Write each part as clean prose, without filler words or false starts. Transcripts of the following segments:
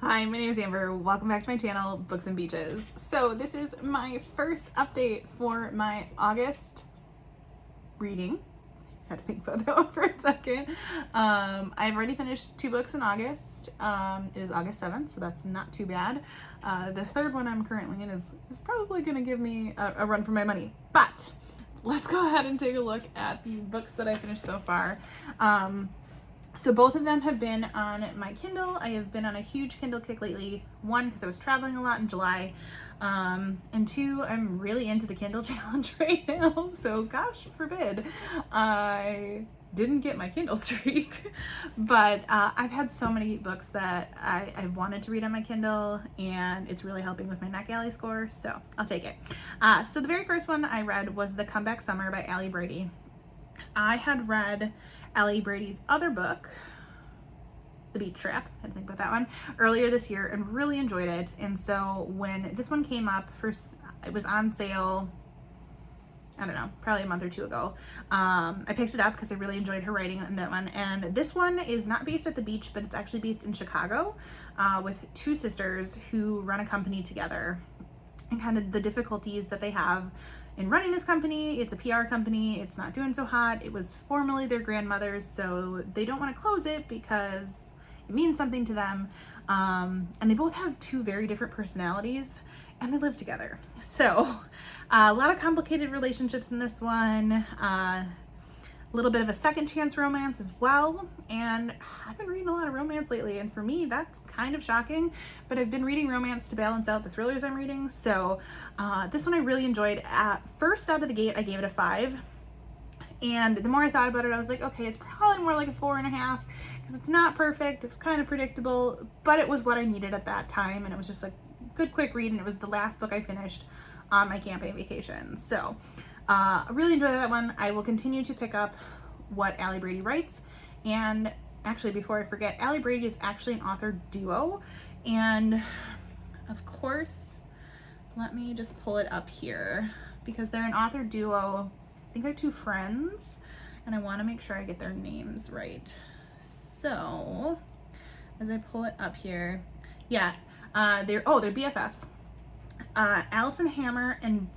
Hi, my name is Amber. Welcome back to my channel, Books and Beaches. So this is my first update for my August reading. I had to think about that one for a second. I've already finished 2 books in August. It is August 7th, so that's not too bad. The third one I'm currently in is probably going to give me a run for my money. But let's go ahead and take a look at the books that I finished so far. So both of them have been on my Kindle. I have been on a huge Kindle kick lately. 1, because I was traveling a lot in July. And 2, I'm really into the Kindle challenge right now. So gosh forbid I didn't get my Kindle streak. But I've had so many books that I've wanted to read on my Kindle, and it's really helping with my NetGalley score, so I'll take it. So the very first one I read was The Comeback Summer by Allie Brady. I had read Allie Brady's other book, The Beach Trap, I had to think about that one, earlier this year and really enjoyed it. And so when this one came up, it was on sale, I don't know, probably a month or 2 ago. I picked it up because I really enjoyed her writing in that one. And this one is not based at the beach, but it's actually based in Chicago with 2 sisters who run a company together, and kind of the difficulties that they have in running this company. It's a PR company. It's not doing so hot. It was formerly their grandmother's, so they don't want to close it because it means something to them. And they both have 2 very different personalities, and they live together. So a lot of complicated relationships in this one. A little bit of a second chance romance as well. And I've been reading a lot of romance lately, and for me that's kind of shocking, but I've been reading romance to balance out the thrillers I'm reading. So this one I really enjoyed. First out of the gate I gave it a 5, and the more I thought about it I was like, okay, it's probably more like a 4.5 because it's not perfect. It was kind of predictable, but it was what I needed at that time, and it was just a good quick read, and it was the last book I finished on my camping vacation. So I really enjoyed that one. I will continue to pick up what Allie Brady writes. And actually, before I forget, Allie Brady is actually an author duo. And of course, let me just pull it up here because they're an author duo. I think they're 2 friends, and I want to make sure I get their names right. So as I pull it up here, yeah, they're BFFs. Allison Hammer and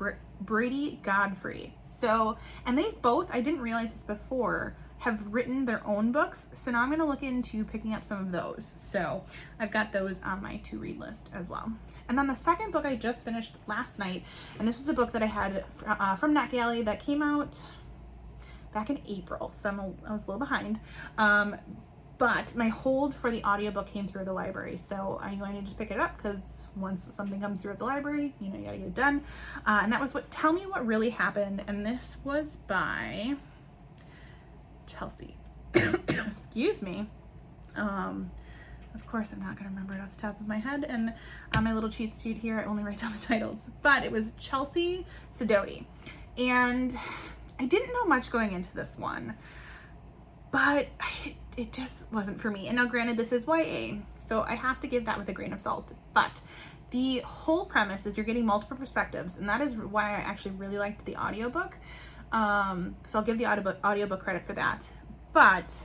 Brady Godfrey. So, and they both, I didn't realize this before, have written their own books. So now I'm going to look into picking up some of those. So I've got those on my to read list as well. And then the second book I just finished last night, and this was a book that I had from NetGalley that came out back in April. So I was a little behind. But my hold for the audiobook came through the library, so I knew I needed to pick it up because once something comes through at the library, you know, you gotta get it done. And that was Tell Me What Really Happened, and this was by Chelsea. Excuse me. Of course, I'm not gonna remember it off the top of my head, and on my little cheat sheet here, I only write down the titles. But it was Chelsea Sidoti, and I didn't know much going into this one, but it just wasn't for me. And now granted, this is YA, so I have to give that with a grain of salt, but the whole premise is you're getting multiple perspectives, and that is why I actually really liked the audiobook. So I'll give the audiobook credit for that. But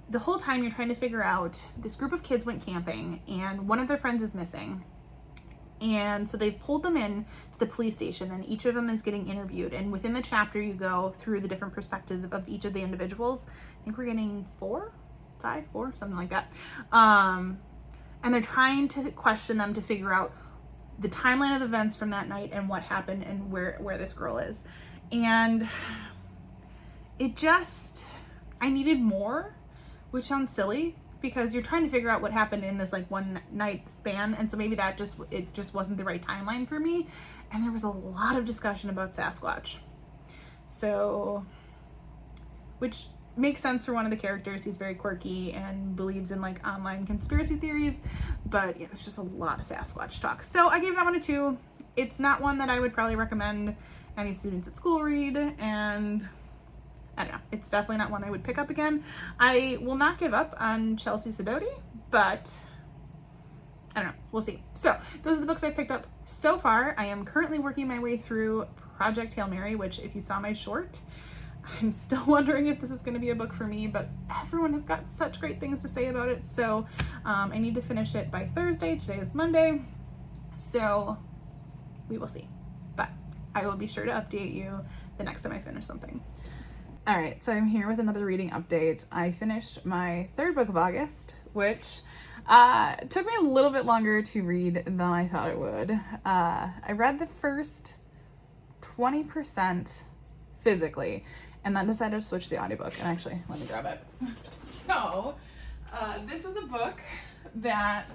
the whole time you're trying to figure out, this group of kids went camping and one of their friends is missing. And so they've pulled them in to the police station, and each of them is getting interviewed. And within the chapter, you go through the different perspectives of each of the individuals. I think we're getting 4, something like that. And they're trying to question them to figure out the timeline of events from that night and what happened and where this girl is. And it just, I needed more, which sounds silly, because you're trying to figure out what happened in this like one night span, and so maybe it just wasn't the right timeline for me. And there was a lot of discussion about Sasquatch, so, which makes sense for one of the characters. He's very quirky and believes in like online conspiracy theories, but yeah, there's just a lot of Sasquatch talk. So I gave that one a 2. It's not one that I would probably recommend any students at school read, and I don't know, it's definitely not one I would pick up again. I will not give up on Chelsea Sidoti, but I don't know, we'll see. So those are the books I picked up so far. I am currently working my way through Project Hail Mary, which if you saw my short, I'm still wondering if this is going to be a book for me, but everyone has got such great things to say about it. So I need to finish it by Thursday. Today is Monday. So we will see. But I will be sure to update you the next time I finish something. All right, so I'm here with another reading update. I finished my third book of August, which took me a little bit longer to read than I thought it would. I read the first 20% physically, and then decided to switch to the audiobook. And actually, let me grab it. So, this was a book that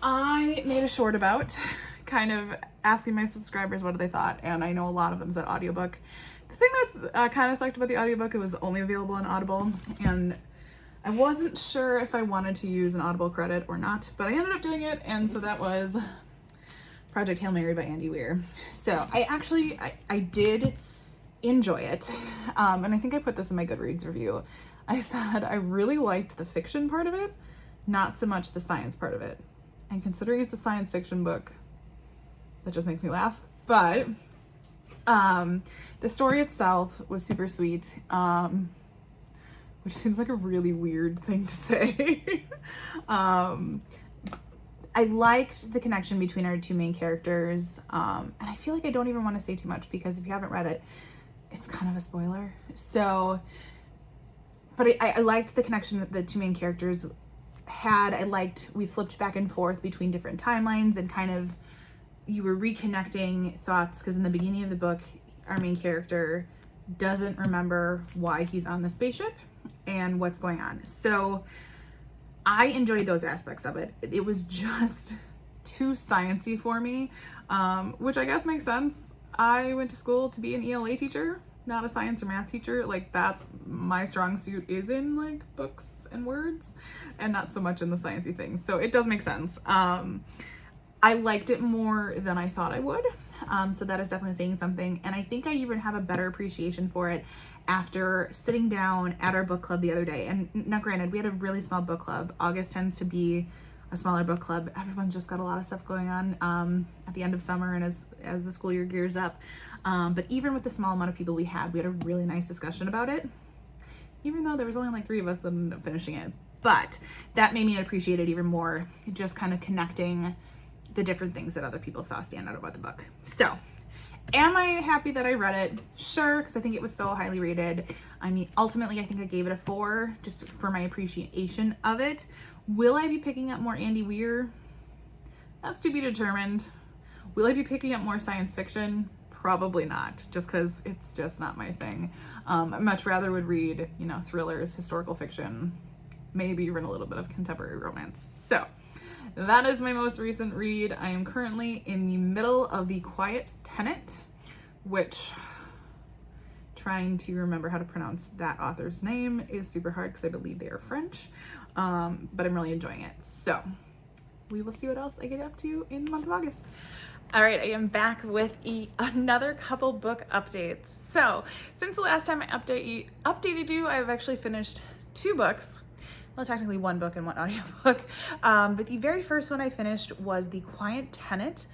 I made a short about, kind of asking my subscribers what they thought, and I know a lot of them said audiobook. The thing that's kind of sucked about the audiobook, it was only available on Audible, and I wasn't sure if I wanted to use an Audible credit or not, but I ended up doing it, and so that was Project Hail Mary by Andy Weir. So I did enjoy it, and I think I put this in my Goodreads review. I said I really liked the fiction part of it, not so much the science part of it. And considering it's a science fiction book, that just makes me laugh. But the story itself was super sweet, which seems like a really weird thing to say. I liked the connection between our two main characters, and I feel like I don't even want to say too much because if you haven't read it, it's kind of a spoiler. So, but I liked the connection that the two main characters had. We flipped back and forth between different timelines, and kind of you were reconnecting thoughts, because in the beginning of the book, our main character doesn't remember why he's on the spaceship and what's going on. So I enjoyed those aspects of it. It was just too sciencey for me, which I guess makes sense. I went to school to be an ELA teacher, not a science or math teacher. Like, that's my strong suit, is in like books and words, and not so much in the sciencey things. So it does make sense. I liked it more than I thought I would. So that is definitely saying something. And I think I even have a better appreciation for it after sitting down at our book club the other day. And now granted, we had a really small book club. August tends to be a smaller book club. Everyone's just got a lot of stuff going on at the end of summer and as the school year gears up. But even with the small amount of people we had a really nice discussion about it, even though there was only like 3 of us that ended up finishing it. But that made me appreciate it even more, just kind of connecting the different things that other people saw stand out about the book. So, am I happy that I read it? Sure, because I think it was so highly rated. I mean, ultimately, I think I gave it a 4 just for my appreciation of it. Will I be picking up more Andy Weir? That's to be determined. Will I be picking up more science fiction? Probably not, just because it's just not my thing. I much rather would read, thrillers, historical fiction, maybe even a little bit of contemporary romance. So, that is my most recent read. I am currently in the middle of The Quiet Tenant, which, trying to remember how to pronounce that author's name is super hard because I believe they are French, but I'm really enjoying it. So we will see what else I get up to in the month of August. All right, I am back with another couple book updates. So since the last time I updated you, I've actually finished 2 books. Well, technically 1 book and 1 audiobook. But the very first one I finished was The Quiet Tenant.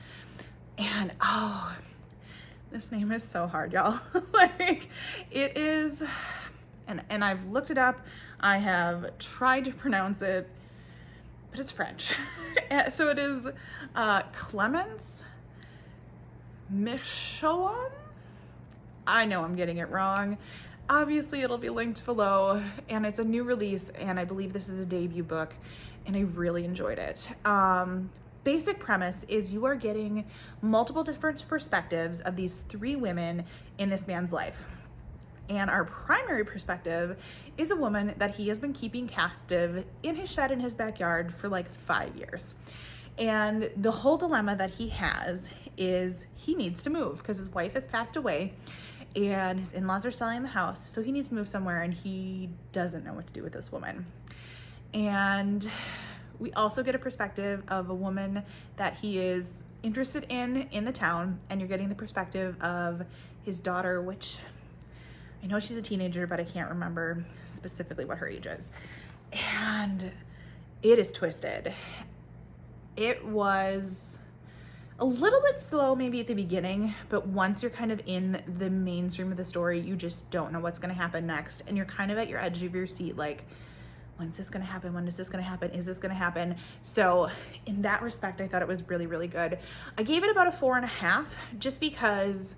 And this name is so hard, y'all. Like, it is, and I've looked it up. I have tried to pronounce it, but it's French. So it is Clemence Michelon. I know I'm getting it wrong. Obviously, it'll be linked below, and it's a new release, and I believe this is a debut book, and I really enjoyed it. Basic premise is you are getting multiple different perspectives of these 3 women in this man's life. And our primary perspective is a woman that he has been keeping captive in his shed in his backyard for like 5 years. And the whole dilemma that he has is he needs to move because his wife has passed away and his in-laws are selling the house, so he needs to move somewhere, and he doesn't know what to do with this woman. And we also get a perspective of a woman that he is interested in the town, and you're getting the perspective of his daughter, which I know she's a teenager, but I can't remember specifically what her age is. And it is twisted. It was a little bit slow maybe at the beginning, but once you're kind of in the mainstream of the story, you just don't know what's going to happen next. And you're kind of at your edge of your seat, like, when's this going to happen? When is this going to happen? Is this going to happen? So in that respect, I thought it was really, really good. I gave it about a 4.5 just because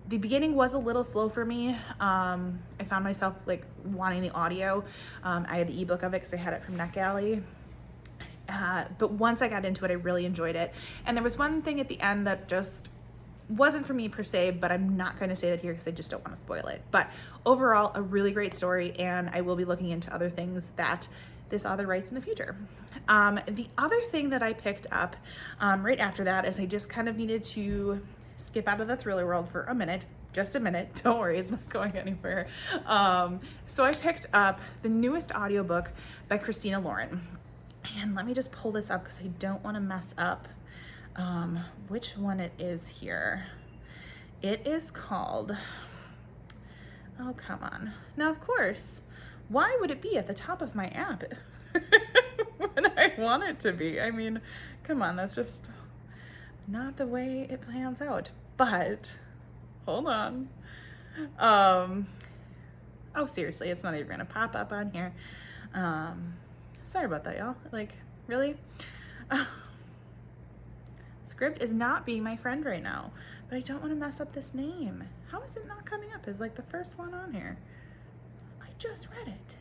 the beginning was a little slow for me. I found myself like wanting the audio. I had the ebook of it because I had it from NetGalley. But once I got into it, I really enjoyed it. And there was one thing at the end that just wasn't for me per se, but I'm not going to say that here because I just don't want to spoil it. But overall, a really great story, and I will be looking into other things that this author writes in the future. The other thing that I picked up right after that is I just kind of needed to skip out of the thriller world for a minute. Just a minute, don't worry, it's not going anywhere. So I picked up the newest audiobook by Christina Lauren. And let me just pull this up because I don't want to mess up which one it is here. It is called, oh, come on. Now, of course, why would it be at the top of my app when I want it to be? I mean, come on, that's just not the way it plans out. But, hold on. Oh, seriously, it's not even going to pop up on here. Sorry about that, y'all. Like, really? Scribd is not being my friend right now, but I don't want to mess up this name. How is it not coming up as like the first one on here? I just read it.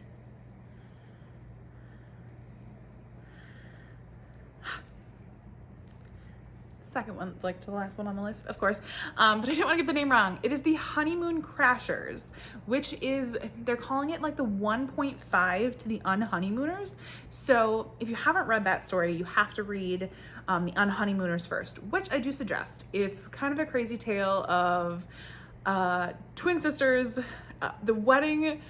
Second one's like to the last one on the list, of course, but I didn't want to get the name wrong. It is the Honeymoon Crashers, which is, they're calling it like the 1.5 to the Unhoneymooners. So if you haven't read that story, you have to read the Unhoneymooners first, which I do suggest. It's kind of a crazy tale of twin sisters. The wedding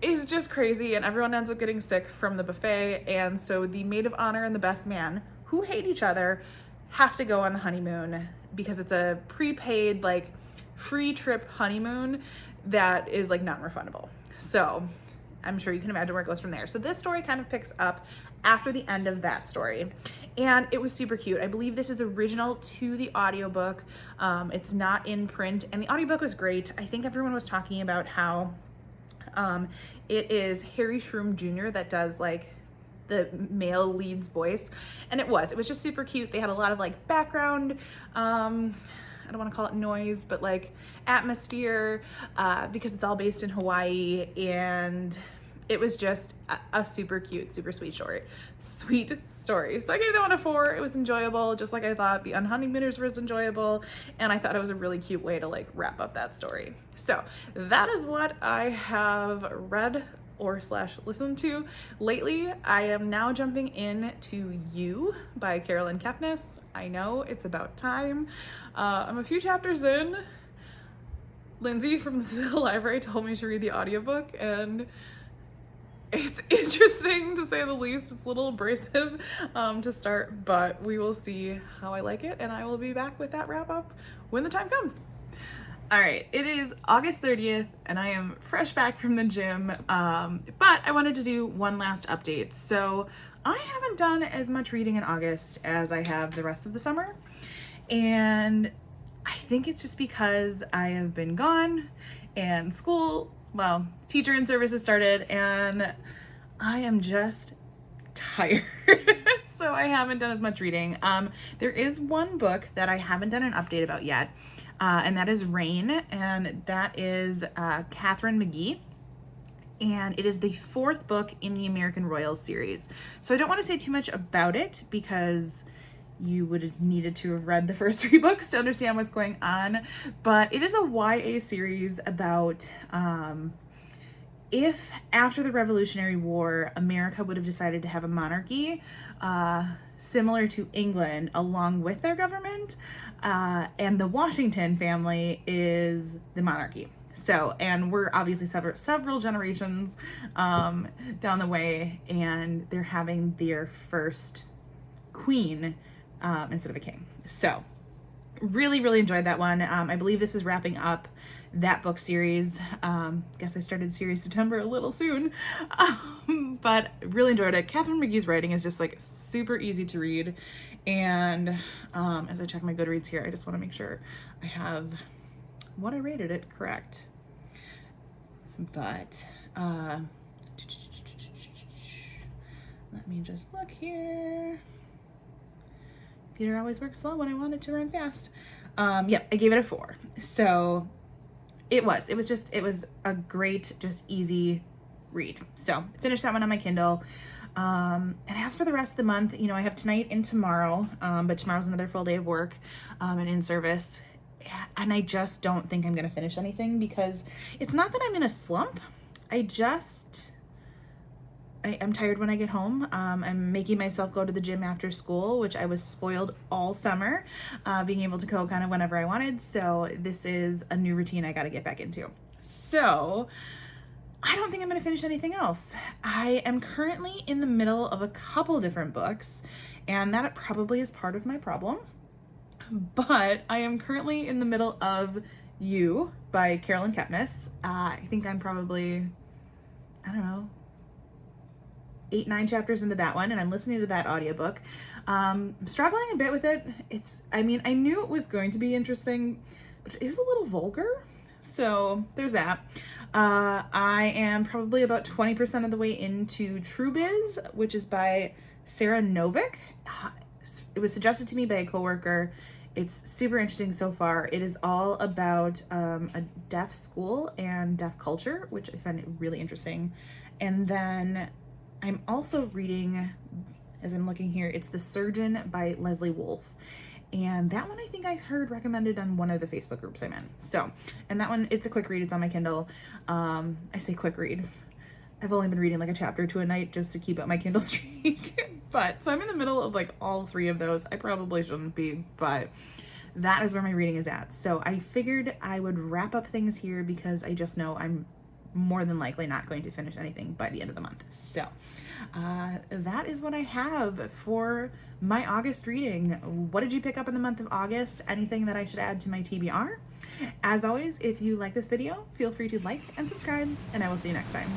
is just crazy and everyone ends up getting sick from the buffet, and so the maid of honor and the best man, who hate each other, have to go on the honeymoon because it's a prepaid, like, free trip honeymoon that is like non-refundable. So I'm sure you can imagine where it goes from there. So this story kind of picks up after the end of that story, and it was super cute. I believe this is original to the audiobook. It's not in print, and the audiobook was great. I think everyone was talking about how it is Harry Shroom Jr. that does like the male lead's voice, and it was just super cute. They had a lot of like background, I don't want to call it noise, but like atmosphere, because it's all based in Hawaii, and it was just a super cute, super sweet story. So I gave that one a 4. It was enjoyable, just like I thought the Unhoneymooners was enjoyable, and I thought it was a really cute way to like wrap up that story. So that is what I have read or / listen to lately. I am now jumping into You by Carolyn Kepnes. I know it's about time. I'm a few chapters in. Lindsay from the Civil Library told me to read the audiobook, and it's interesting to say the least. It's a little abrasive to start, but we will see how I like it, and I will be back with that wrap up when the time comes. All right, it is August 30th and I am fresh back from the gym, but I wanted to do one last update. So I haven't done as much reading in August as I have the rest of the summer, and I think it's just because I have been gone and school, well, teacher in services started, and I am just tired. So I haven't done as much reading. There is one book that I haven't done an update about yet, and that is Rain, and that is Catherine McGee, and it is the 4th book in the American Royals series. So I don't want to say too much about it because you would have needed to have read the first 3 books to understand what's going on, but it is a YA series about if after the Revolutionary War, America would have decided to have a monarchy similar to England along with their government, and the Washington family is the monarchy. So, and we're obviously several generations down the way, and they're having their first queen instead of a king. So really, really enjoyed that one. I believe this is wrapping up that book series. Guess I started series September a little soon, but really enjoyed it. Catherine McGee's writing is just like super easy to read, And as I check my Goodreads here, I just want to make sure I have what I rated it correct. But let me just look here. Computer always works slow when I want it to run fast. Yeah, I gave it a 4. So it was a great, just easy read. So finished that one on my Kindle. And as for the rest of the month, you know, I have tonight and tomorrow, but tomorrow's another full day of work, and in service. And I just don't think I'm going to finish anything, because it's not that I'm in a slump. I'm tired when I get home. I'm making myself go to the gym after school, which I was spoiled all summer, being able to go kind of whenever I wanted. So this is a new routine I got to get back into. So I don't think I'm going to finish anything else. I am currently in the middle of a couple different books, and that probably is part of my problem. But I am currently in the middle of You by Carolyn Kepnes. I think I'm probably, I don't know, 8-9 chapters into that one, and I'm listening to that audiobook. I'm struggling a bit with it. I knew it was going to be interesting, but it is a little vulgar. So there's that. I am probably about 20% of the way into True Biz, which is by Sarah Novick. It was suggested to me by a coworker. It's super interesting so far. It is all about a deaf school and deaf culture, which I find really interesting. And then I'm also reading, as I'm looking here, it's The Surgeon by Leslie Wolfe. And that one I think I heard recommended on one of the Facebook groups I'm in. So, and that one, it's a quick read. It's on my Kindle. I say quick read. I've only been reading like a chapter to a night just to keep up my Kindle streak. So I'm in the middle of like all 3 of those. I probably shouldn't be, but that is where my reading is at. So I figured I would wrap up things here, because I just know I'm more than likely not going to finish anything by the end of the month. So that is what I have for my August reading. What did you pick up in the month of August? Anything that I should add to my TBR? As always, if you like this video, feel free to like and subscribe, and I will see you next time.